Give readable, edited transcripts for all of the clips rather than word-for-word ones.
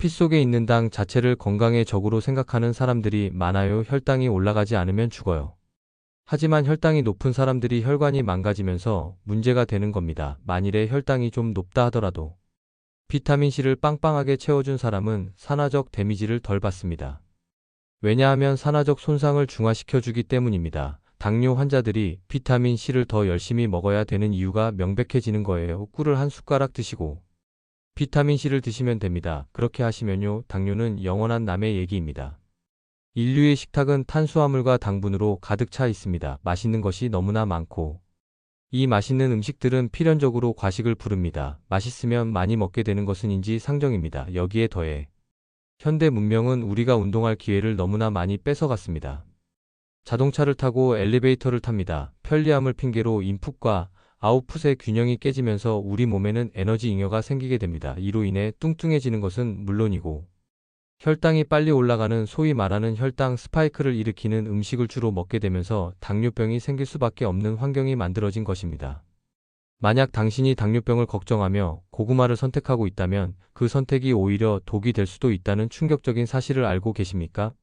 피 속에 있는 당 자체를 건강의 적으로 생각하는 사람들이 많아요. 혈당이 올라가지 않으면 죽어요. 하지만 혈당이 높은 사람들이 혈관이 망가지면서 문제가 되는 겁니다. 만일에 혈당이 좀 높다 하더라도 비타민C를 빵빵하게 채워준 사람은 산화적 데미지를 덜 받습니다. 왜냐하면 산화적 손상을 중화시켜주기 때문입니다. 당뇨 환자들이 비타민C를 더 열심히 먹어야 되는 이유가 명백해지는 거예요. 꿀을 한 숟가락 드시고 비타민C를 드시면 됩니다. 그렇게 하시면요, 당뇨는 영원한 남의 얘기입니다. 인류의 식탁은 탄수화물과 당분으로 가득 차 있습니다. 맛있는 것이 너무나 많고 이 맛있는 음식들은 필연적으로 과식을 부릅니다. 맛있으면 많이 먹게 되는 것은 인지상정입니다. 여기에 더해 현대 문명은 우리가 운동할 기회를 너무나 많이 뺏어갔습니다. 자동차를 타고 엘리베이터를 탑니다. 편리함을 핑계로 인풋과 아웃풋의 균형이 깨지면서 우리 몸에는 에너지 잉여가 생기게 됩니다. 이로 인해 뚱뚱해지는 것은 물론이고 혈당이 빨리 올라가는 소위 말하는 혈당 스파이크를 일으키는 음식을 주로 먹게 되면서 당뇨병이 생길 수밖에 없는 환경이 만들어진 것입니다. 만약 당신이 당뇨병을 걱정하며 고구마를 선택하고 있다면 그 선택이 오히려 독이 될 수도 있다는 충격적인 사실을 알고 계십니까?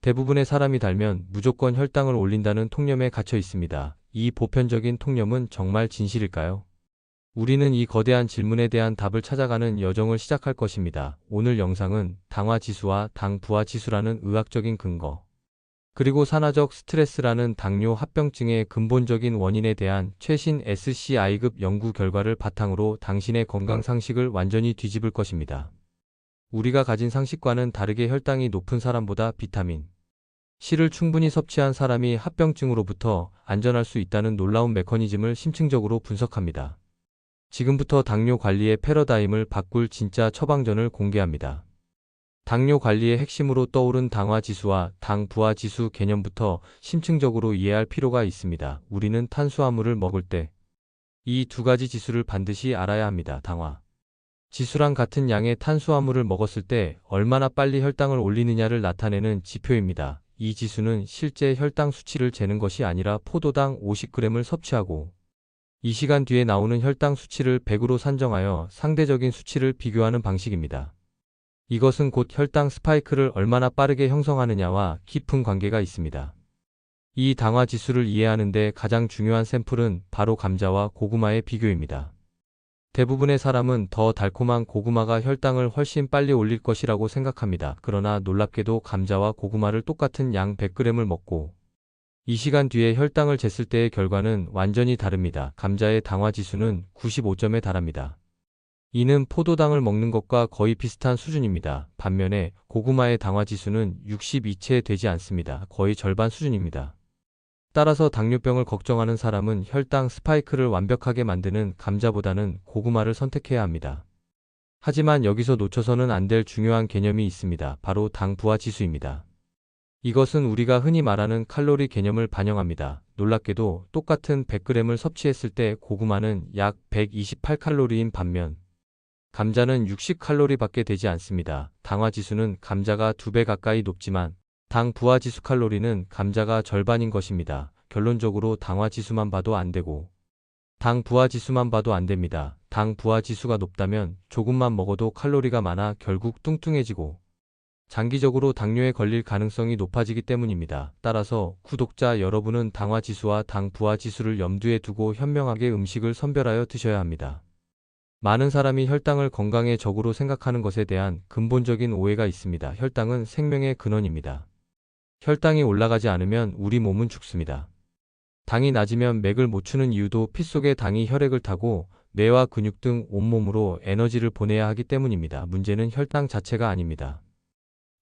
대부분의 사람이 달면 무조건 혈당을 올린다는 통념에 갇혀 있습니다. 이 보편적인 통념은 정말 진실일까요? 우리는 이 거대한 질문에 대한 답을 찾아가는 여정을 시작할 것입니다. 오늘 영상은 당화 지수와 당 부하 지수라는 의학적인 근거, 그리고 산화적 스트레스라는 당뇨 합병증의 근본적인 원인에 대한 최신 SCI급 연구 결과를 바탕으로 당신의 건강 상식을 완전히 뒤집을 것입니다. 우리가 가진 상식과는 다르게 혈당이 높은 사람보다 비타민 C를 충분히 섭취한 사람이 합병증으로부터 안전할 수 있다는 놀라운 메커니즘을 심층적으로 분석합니다. 지금부터 당뇨 관리의 패러다임을 바꿀 진짜 처방전을 공개합니다. 당뇨 관리의 핵심으로 떠오른 당화 지수와 당 부하 지수 개념부터 심층적으로 이해할 필요가 있습니다. 우리는 탄수화물을 먹을 때 이 두 가지 지수를 반드시 알아야 합니다. 당화 지수랑 같은 양의 탄수화물을 먹었을 때 얼마나 빨리 혈당을 올리느냐를 나타내는 지표입니다. 이 지수는 실제 혈당 수치를 재는 것이 아니라 포도당 50g을 섭취하고 2시간 뒤에 나오는 혈당 수치를 100으로 산정하여 상대적인 수치를 비교하는 방식입니다. 이것은 곧 혈당 스파이크를 얼마나 빠르게 형성하느냐와 깊은 관계가 있습니다. 이 당화 지수를 이해하는 데 가장 중요한 샘플은 바로 감자와 고구마의 비교입니다. 대부분의 사람은 더 달콤한 고구마가 혈당을 훨씬 빨리 올릴 것이라고 생각합니다. 그러나 놀랍게도 감자와 고구마를 똑같은 양 100g을 먹고 2시간 뒤에 혈당을 쟀을 때의 결과는 완전히 다릅니다. 감자의 당화 지수는 95점에 달합니다. 이는 포도당을 먹는 것과 거의 비슷한 수준입니다. 반면에 고구마의 당화 지수는 62채 되지 않습니다. 거의 절반 수준입니다. 따라서 당뇨병을 걱정하는 사람은 혈당 스파이크를 완벽하게 만드는 감자보다는 고구마를 선택해야 합니다. 하지만 여기서 놓쳐서는 안 될 중요한 개념이 있습니다. 바로 당 부하 지수입니다. 이것은 우리가 흔히 말하는 칼로리 개념을 반영합니다. 놀랍게도 똑같은 100g을 섭취했을 때 고구마는 약 128칼로리인 반면 감자는 60칼로리밖에 되지 않습니다. 당화 지수는 감자가 2배 가까이 높지만 당 부하 지수 칼로리는 감자가 절반인 것입니다. 결론적으로 당화 지수만 봐도 안 되고 당 부하 지수만 봐도 안 됩니다. 당 부하 지수가 높다면 조금만 먹어도 칼로리가 많아 결국 뚱뚱해지고 장기적으로 당뇨에 걸릴 가능성이 높아지기 때문입니다. 따라서 구독자 여러분은 당화 지수와 당 부하 지수를 염두에 두고 현명하게 음식을 선별하여 드셔야 합니다. 많은 사람이 혈당을 건강의 적으로 생각하는 것에 대한 근본적인 오해가 있습니다. 혈당은 생명의 근원입니다. 혈당이 올라가지 않으면 우리 몸은 죽습니다. 당이 낮으면 맥을 못 추는 이유도 피 속에 당이 혈액을 타고 뇌와 근육 등 온몸으로 에너지를 보내야 하기 때문입니다. 문제는 혈당 자체가 아닙니다.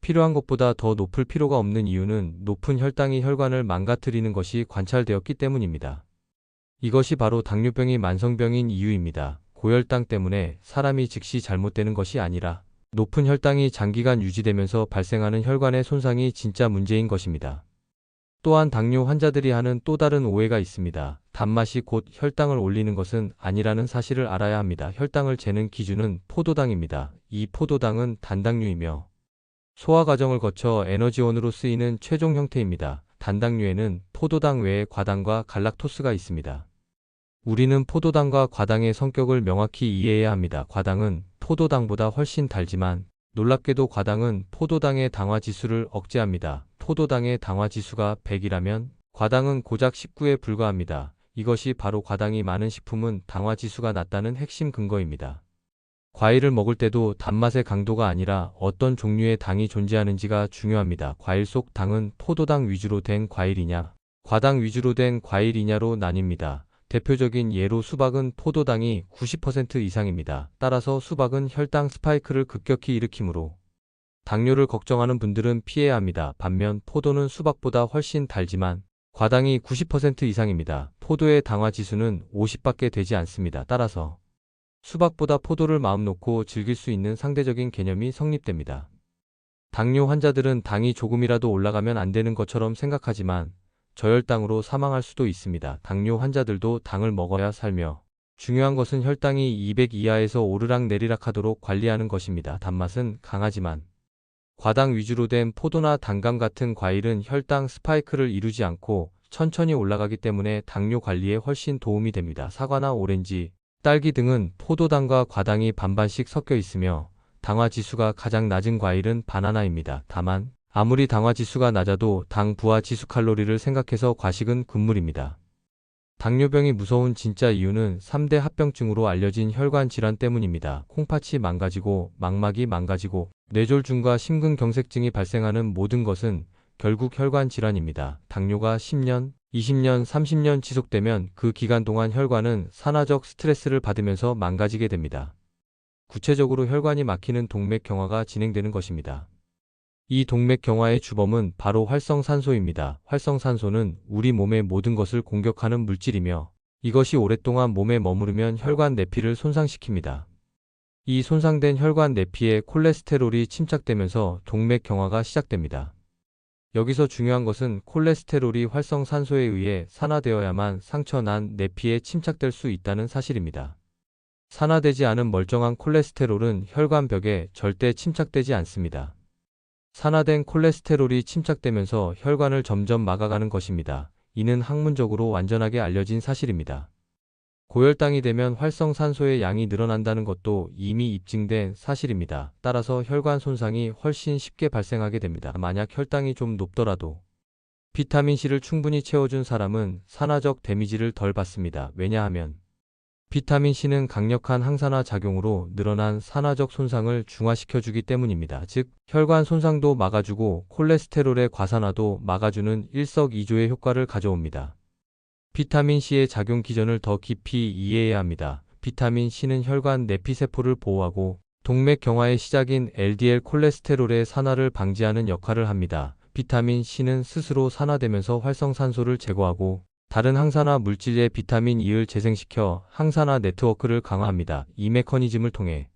필요한 것보다 더 높을 필요가 없는 이유는 높은 혈당이 혈관을 망가뜨리는 것이 관찰되었기 때문입니다. 이것이 바로 당뇨병이 만성병인 이유입니다. 고혈당 때문에 사람이 즉시 잘못되는 것이 아니라 높은 혈당이 장기간 유지되면서 발생하는 혈관의 손상이 진짜 문제인 것입니다. 또한 당뇨 환자들이 하는 또 다른 오해가 있습니다. 단맛이 곧 혈당을 올리는 것은 아니라는 사실을 알아야 합니다. 혈당을 재는 기준은 포도당입니다. 이 포도당은 단당류이며 소화 과정을 거쳐 에너지원으로 쓰이는 최종 형태입니다. 단당류에는 포도당 외에 과당과 갈락토스가 있습니다. 우리는 포도당과 과당의 성격을 명확히 이해해야 합니다. 과당은 포도당보다 훨씬 달지만 놀랍게도 과당은 포도당의 당화 지수를 억제합니다. 포도당의 당화 지수가 100이라면 과당은 고작 19에 불과합니다. 이것이 바로 과당이 많은 식품은 당화 지수가 낮다는 핵심 근거입니다. 과일을 먹을 때도 단맛의 강도가 아니라 어떤 종류의 당이 존재하는지가 중요합니다. 과일 속 당은 포도당 위주로 된 과일이냐, 과당 위주로 된 과일이냐로 나뉩니다. 대표적인 예로 수박은 포도당이 90% 이상입니다. 따라서 수박은 혈당 스파이크를 급격히 일으키므로 당뇨를 걱정하는 분들은 피해야 합니다. 반면 포도는 수박보다 훨씬 달지만 과당이 90% 이상입니다. 포도의 당화 지수는 50밖에 되지 않습니다. 따라서 수박보다 포도를 마음 놓고 즐길 수 있는 상대적인 개념이 성립됩니다. 당뇨 환자들은 당이 조금이라도 올라가면 안 되는 것처럼 생각하지만 저혈당으로 사망할 수도 있습니다. 당뇨 환자들도 당을 먹어야 살며 중요한 것은 혈당이 200 이하에서 오르락 내리락 하도록 관리하는 것입니다. 단맛은 강하지만 과당 위주로 된 포도나 단감 같은 과일은 혈당 스파이크를 이루지 않고 천천히 올라가기 때문에 당뇨 관리에 훨씬 도움이 됩니다. 사과나 오렌지, 딸기 등은 포도당과 과당이 반반씩 섞여 있으며 당화 지수가 가장 낮은 과일은 바나나입니다. 다만 아무리 당화 지수가 낮아도 당 부하 지수 칼로리를 생각해서 과식은 금물입니다. 당뇨병이 무서운 진짜 이유는 3대 합병증으로 알려진 혈관 질환 때문입니다. 콩팥이 망가지고 망막이 망가지고 뇌졸중과 심근경색증이 발생하는 모든 것은 결국 혈관 질환입니다. 당뇨가 10년, 20년, 30년 지속되면 그 기간 동안 혈관은 산화적 스트레스를 받으면서 망가지게 됩니다. 구체적으로 혈관이 막히는 동맥경화가 진행되는 것입니다. 이 동맥경화의 주범은 바로 활성산소입니다. 활성산소는 우리 몸의 모든 것을 공격하는 물질이며 이것이 오랫동안 몸에 머무르면 혈관 내피를 손상시킵니다. 이 손상된 혈관 내피에 콜레스테롤이 침착되면서 동맥경화가 시작됩니다. 여기서 중요한 것은 콜레스테롤이 활성산소에 의해 산화되어야만 상처난 내피에 침착될 수 있다는 사실입니다. 산화되지 않은 멀쩡한 콜레스테롤은 혈관벽에 절대 침착되지 않습니다. 산화된 콜레스테롤이 침착되면서 혈관을 점점 막아가는 것입니다. 이는 학문적으로 완전하게 알려진 사실입니다. 고혈당이 되면 활성산소의 양이 늘어난다는 것도 이미 입증된 사실입니다. 따라서 혈관 손상이 훨씬 쉽게 발생하게 됩니다. 만약 혈당이 좀 높더라도 비타민C를 충분히 채워준 사람은 산화적 데미지를 덜 받습니다. 왜냐하면 비타민C는 강력한 항산화 작용으로 늘어난 산화적 손상을 중화시켜주기 때문입니다. 즉, 혈관 손상도 막아주고 콜레스테롤의 과산화도 막아주는 일석이조의 효과를 가져옵니다. 비타민C의 작용 기전을 더 깊이 이해해야 합니다. 비타민C는 혈관 내피세포를 보호하고 동맥경화의 시작인 LDL 콜레스테롤의 산화를 방지하는 역할을 합니다. 비타민C는 스스로 산화되면서 활성산소를 제거하고 다른 항산화 물질의 비타민 E를 재생시켜 항산화 네트워크를 강화합니다. 이 메커니즘을 통해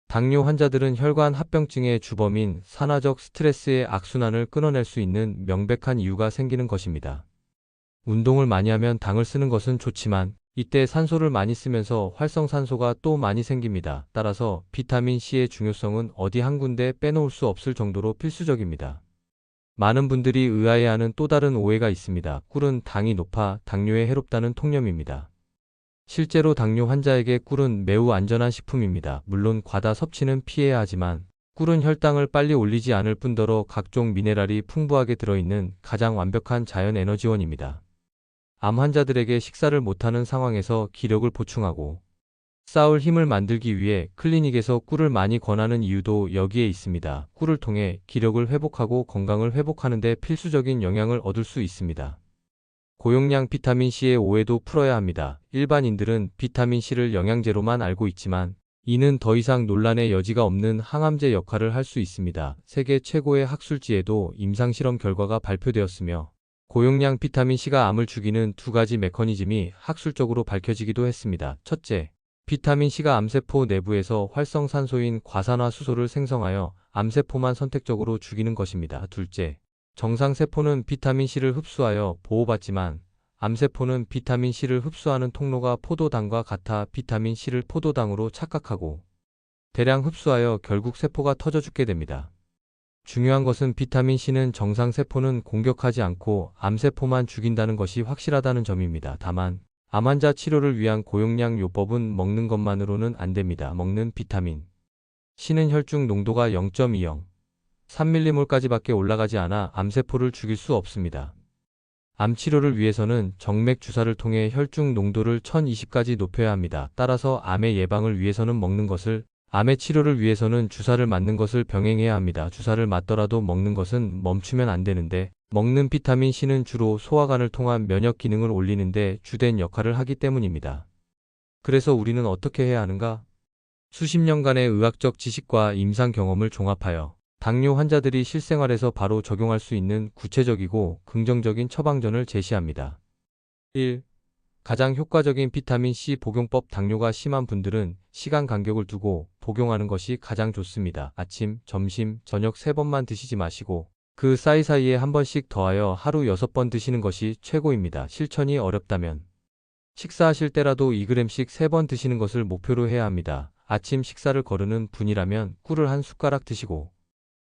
당뇨 환자들은 혈관 합병증의 주범인 산화적 스트레스의 악순환을 끊어낼 수 있는 명백한 이유가 생기는 것입니다. 운동을 많이 하면 당을 쓰는 것은 좋지만 이때 산소를 많이 쓰면서 활성산소가 또 많이 생깁니다. 따라서 비타민C의 중요성은 어디 한 군데 빼놓을 수 없을 정도로 필수적입니다. 많은 분들이 의아해하는 또 다른 오해가 있습니다. 꿀은 당이 높아 당뇨에 해롭다는 통념입니다. 실제로 당뇨 환자에게 꿀은 매우 안전한 식품입니다. 물론 과다 섭취는 피해야 하지만 꿀은 혈당을 빨리 올리지 않을 뿐더러 각종 미네랄이 풍부하게 들어있는 가장 완벽한 자연 에너지원입니다. 암 환자들에게 식사를 못하는 상황에서 기력을 보충하고 싸울 힘을 만들기 위해 클리닉에서 꿀을 많이 권하는 이유도 여기에 있습니다. 꿀을 통해 기력을 회복하고 건강을 회복하는 데 필수적인 영향을 얻을 수 있습니다. 고용량 비타민C의 오해도 풀어야 합니다. 일반인들은 비타민C를 영양제로만 알고 있지만 이는 더 이상 논란의 여지가 없는 항암제 역할을 할 수 있습니다. 세계 최고의 학술지에도 임상실험 결과가 발표되었으며 고용량 비타민C가 암을 죽이는 두 가지 메커니즘이 학술적으로 밝혀지기도 했습니다. 첫째, 비타민C가 암세포 내부에서 활성산소인 과산화수소를 생성하여 암세포만 선택적으로 죽이는 것입니다. 둘째, 정상세포는 비타민C를 흡수하여 보호받지만 암세포는 비타민C를 흡수하는 통로가 포도당과 같아 비타민C를 포도당으로 착각하고 대량 흡수하여 결국 세포가 터져 죽게 됩니다. 중요한 것은 비타민C는 정상세포는 공격하지 않고 암세포만 죽인다는 것이 확실하다는 점입니다. 다만 암 환자 치료를 위한 고용량 요법은 먹는 것만으로는 안 됩니다. 먹는 비타민 C는 혈중 농도가 0.20, 3mm몰까지밖에 올라가지 않아 암세포를 죽일 수 없습니다. 암 치료를 위해서는 정맥 주사를 통해 혈중 농도를 1020까지 높여야 합니다. 따라서 암의 예방을 위해서는 먹는 것을, 암의 치료를 위해서는 주사를 맞는 것을 병행해야 합니다. 주사를 맞더라도 먹는 것은 멈추면 안 되는데, 먹는 비타민 C는 주로 소화관을 통한 면역 기능을 올리는데 주된 역할을 하기 때문입니다. 그래서 우리는 어떻게 해야 하는가? 수십 년간의 의학적 지식과 임상 경험을 종합하여 당뇨 환자들이 실생활에서 바로 적용할 수 있는 구체적이고 긍정적인 처방전을 제시합니다. 1. 가장 효과적인 비타민C 복용법. 당뇨가 심한 분들은 시간 간격을 두고 복용하는 것이 가장 좋습니다. 아침, 점심, 저녁 3번만 드시지 마시고 그 사이사이에 한 번씩 더하여 하루 6번 드시는 것이 최고입니다. 실천이 어렵다면 식사하실 때라도 2g씩 3번 드시는 것을 목표로 해야 합니다. 아침 식사를 거르는 분이라면 꿀을 한 숟가락 드시고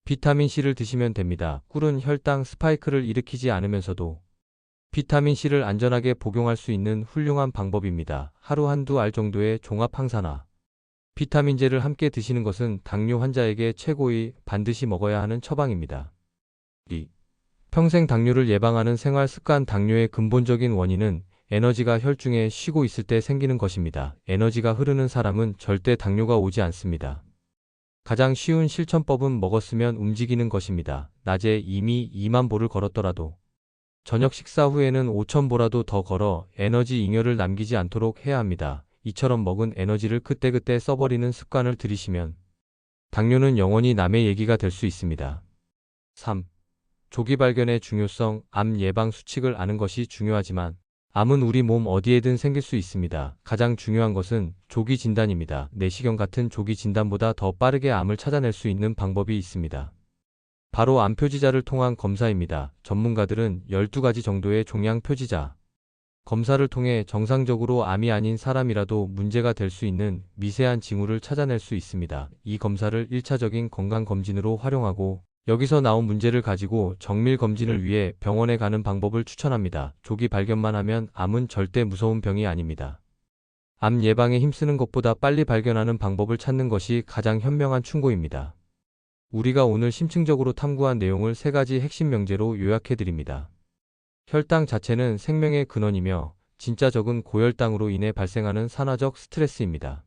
비타민C를 드시면 됩니다. 꿀은 혈당 스파이크를 일으키지 않으면서도 비타민C를 안전하게 복용할 수 있는 훌륭한 방법입니다. 하루 한두 알 정도의 종합 항산화 비타민제를 함께 드시는 것은 당뇨 환자에게 최고의 반드시 먹어야 하는 처방입니다. 2. 평생 당뇨를 예방하는 생활 습관. 당뇨의 근본적인 원인은 에너지가 혈중에 쉬고 있을 때 생기는 것입니다. 에너지가 흐르는 사람은 절대 당뇨가 오지 않습니다. 가장 쉬운 실천법은 먹었으면 움직이는 것입니다. 낮에 이미 2만 보를 걸었더라도 저녁 식사 후에는 5천 보라도 더 걸어 에너지 잉여를 남기지 않도록 해야 합니다. 이처럼 먹은 에너지를 그때그때 써버리는 습관을 들이시면 당뇨는 영원히 남의 얘기가 될 수 있습니다. 3. 조기 발견의 중요성. 암 예방 수칙을 아는 것이 중요하지만 암은 우리 몸 어디에든 생길 수 있습니다. 가장 중요한 것은 조기 진단입니다. 내시경 같은 조기 진단보다 더 빠르게 암을 찾아낼 수 있는 방법이 있습니다. 바로 암 표지자를 통한 검사입니다. 전문가들은 12가지 정도의 종양 표지자 검사를 통해 정상적으로 암이 아닌 사람이라도 문제가 될 수 있는 미세한 징후를 찾아낼 수 있습니다. 이 검사를 1차적인 건강검진으로 활용하고 여기서 나온 문제를 가지고 정밀 검진을 위해 병원에 가는 방법을 추천합니다. 조기 발견만 하면 암은 절대 무서운 병이 아닙니다. 암 예방에 힘쓰는 것보다 빨리 발견하는 방법을 찾는 것이 가장 현명한 충고입니다. 우리가 오늘 심층적으로 탐구한 내용을 3가지 핵심 명제로 요약해드립니다. 혈당 자체는 생명의 근원이며 진짜 적은 고혈당으로 인해 발생하는 산화적 스트레스입니다.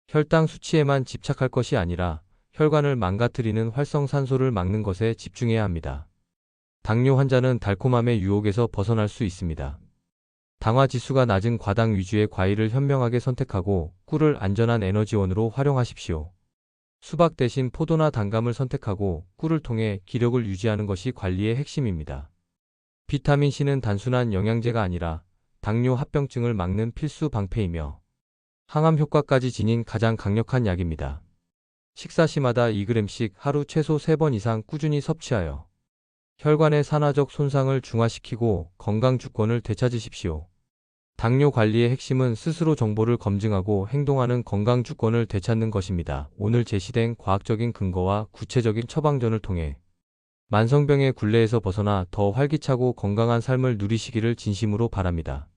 혈당 수치에만 집착할 것이 아니라 혈관을 망가뜨리는 활성산소를 막는 것에 집중해야 합니다. 당뇨 환자는 달콤함의 유혹에서 벗어날 수 있습니다. 당화 지수가 낮은 과당 위주의 과일을 현명하게 선택하고 꿀을 안전한 에너지원으로 활용하십시오. 수박 대신 포도나 단감을 선택하고 꿀을 통해 기력을 유지하는 것이 관리의 핵심입니다. 비타민C는 단순한 영양제가 아니라 당뇨 합병증을 막는 필수 방패이며 항암 효과까지 지닌 가장 강력한 약입니다. 식사 시마다 2g씩 하루 최소 3번 이상 꾸준히 섭취하여 혈관의 산화적 손상을 중화시키고 건강 주권을 되찾으십시오. 당뇨 관리의 핵심은 스스로 정보를 검증하고 행동하는 건강 주권을 되찾는 것입니다. 오늘 제시된 과학적인 근거와 구체적인 처방전을 통해 만성병의 굴레에서 벗어나 더 활기차고 건강한 삶을 누리시기를 진심으로 바랍니다.